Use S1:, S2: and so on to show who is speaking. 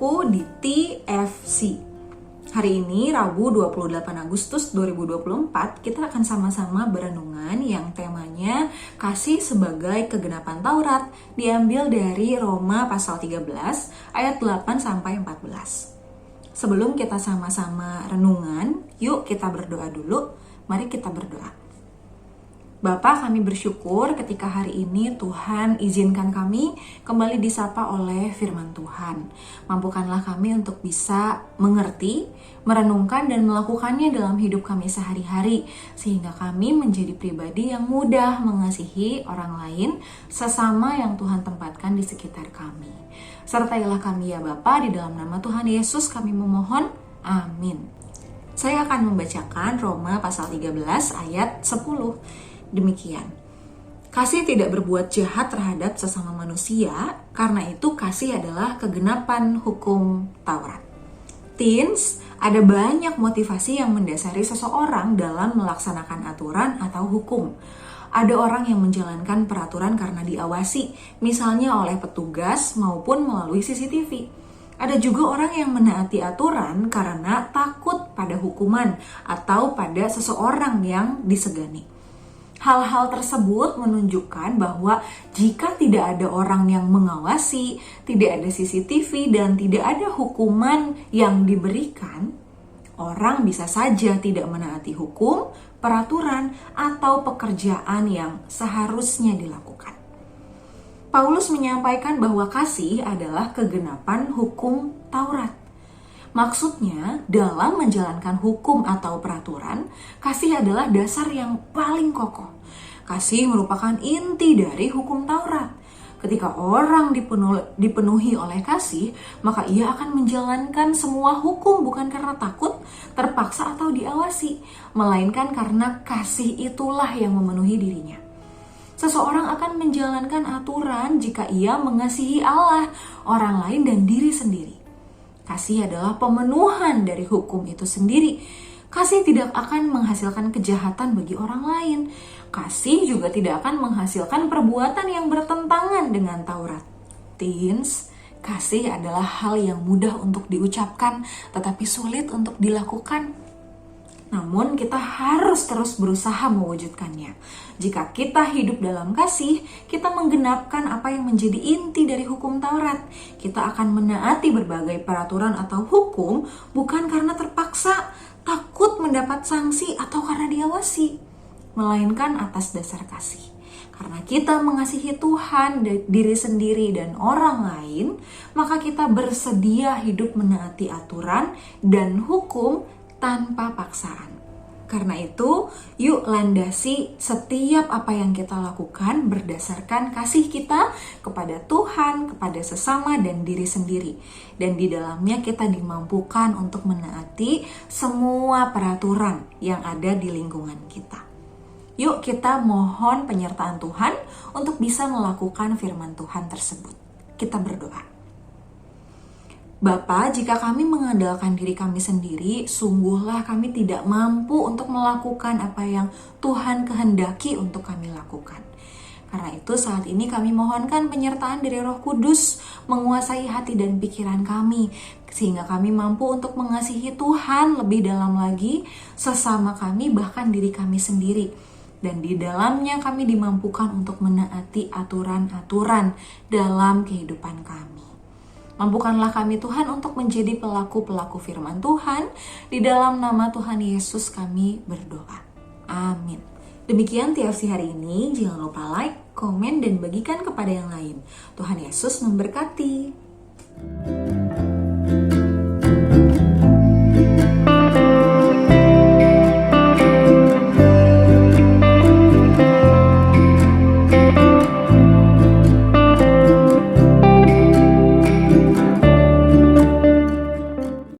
S1: aku di TFC. Hari ini Rabu 28 Agustus 2024 kita akan sama-sama berenungan yang temanya kasih sebagai kegenapan Taurat, diambil dari Roma pasal 13 ayat 8 sampai 14. Sebelum kita sama-sama renungan, yuk kita berdoa dulu. Mari kita berdoa. Bapa, kami bersyukur ketika hari ini Tuhan izinkan kami kembali disapa oleh firman Tuhan. Mampukanlah kami untuk bisa mengerti, merenungkan dan melakukannya dalam hidup kami sehari-hari, sehingga kami menjadi pribadi yang mudah mengasihi orang lain sesama yang Tuhan tempatkan di sekitar kami. Sertailah kami ya Bapa, di dalam nama Tuhan Yesus kami memohon, amin. Saya akan membacakan Roma pasal 13 ayat 10. Demikian, kasih tidak berbuat jahat terhadap sesama manusia, karena itu kasih adalah kegenapan hukum Taurat. Teens, ada banyak motivasi yang mendasari seseorang dalam melaksanakan aturan atau hukum. Ada orang yang menjalankan peraturan karena diawasi, misalnya oleh petugas maupun melalui CCTV. Ada juga orang yang menaati aturan karena takut pada hukuman atau pada seseorang yang disegani. Hal-hal tersebut menunjukkan bahwa jika tidak ada orang yang mengawasi, tidak ada CCTV, dan tidak ada hukuman yang diberikan, orang bisa saja tidak menaati hukum, peraturan, atau pekerjaan yang seharusnya dilakukan. Paulus menyampaikan bahwa kasih adalah kegenapan hukum Taurat. Maksudnya, dalam menjalankan hukum atau peraturan, kasih adalah dasar yang paling kokoh. Kasih merupakan inti dari hukum Taurat. Ketika orang dipenuhi oleh kasih, maka ia akan menjalankan semua hukum bukan karena takut, terpaksa atau diawasi, melainkan karena kasih itulah yang memenuhi dirinya. Seseorang akan menjalankan aturan jika ia mengasihi Allah, orang lain, dan diri sendiri. Kasih adalah pemenuhan dari hukum itu sendiri. Kasih tidak akan menghasilkan kejahatan bagi orang lain. Kasih juga tidak akan menghasilkan perbuatan yang bertentangan dengan Taurat. Teens, kasih adalah hal yang mudah untuk diucapkan, tetapi sulit untuk dilakukan. Namun kita harus terus berusaha mewujudkannya. Jika kita hidup dalam kasih, kita menggenapkan apa yang menjadi inti dari hukum Taurat. Kita akan menaati berbagai peraturan atau hukum bukan karena terpaksa, takut mendapat sanksi atau karena diawasi, melainkan atas dasar kasih. Karena kita mengasihi Tuhan, diri sendiri, dan orang lain, maka kita bersedia hidup menaati aturan dan hukum tanpa paksaan. Karena itu, yuk landasi setiap apa yang kita lakukan berdasarkan kasih kita kepada Tuhan, kepada sesama, dan diri sendiri. Dan di dalamnya kita dimampukan untuk menaati semua peraturan yang ada di lingkungan kita. Yuk kita mohon penyertaan Tuhan untuk bisa melakukan firman Tuhan tersebut. Kita berdoa. Bapa, jika kami mengandalkan diri kami sendiri, sungguhlah kami tidak mampu untuk melakukan apa yang Tuhan kehendaki untuk kami lakukan. Karena itu saat ini kami mohonkan penyertaan dari Roh Kudus menguasai hati dan pikiran kami, sehingga kami mampu untuk mengasihi Tuhan lebih dalam lagi, sesama kami, bahkan diri kami sendiri. Dan di dalamnya kami dimampukan untuk menaati aturan-aturan dalam kehidupan kami. Mampukanlah kami Tuhan untuk menjadi pelaku-pelaku firman Tuhan. Di dalam nama Tuhan Yesus kami berdoa. Amin. Demikian TFC hari ini. Jangan lupa like, komen, dan bagikan kepada yang lain. Tuhan Yesus memberkati.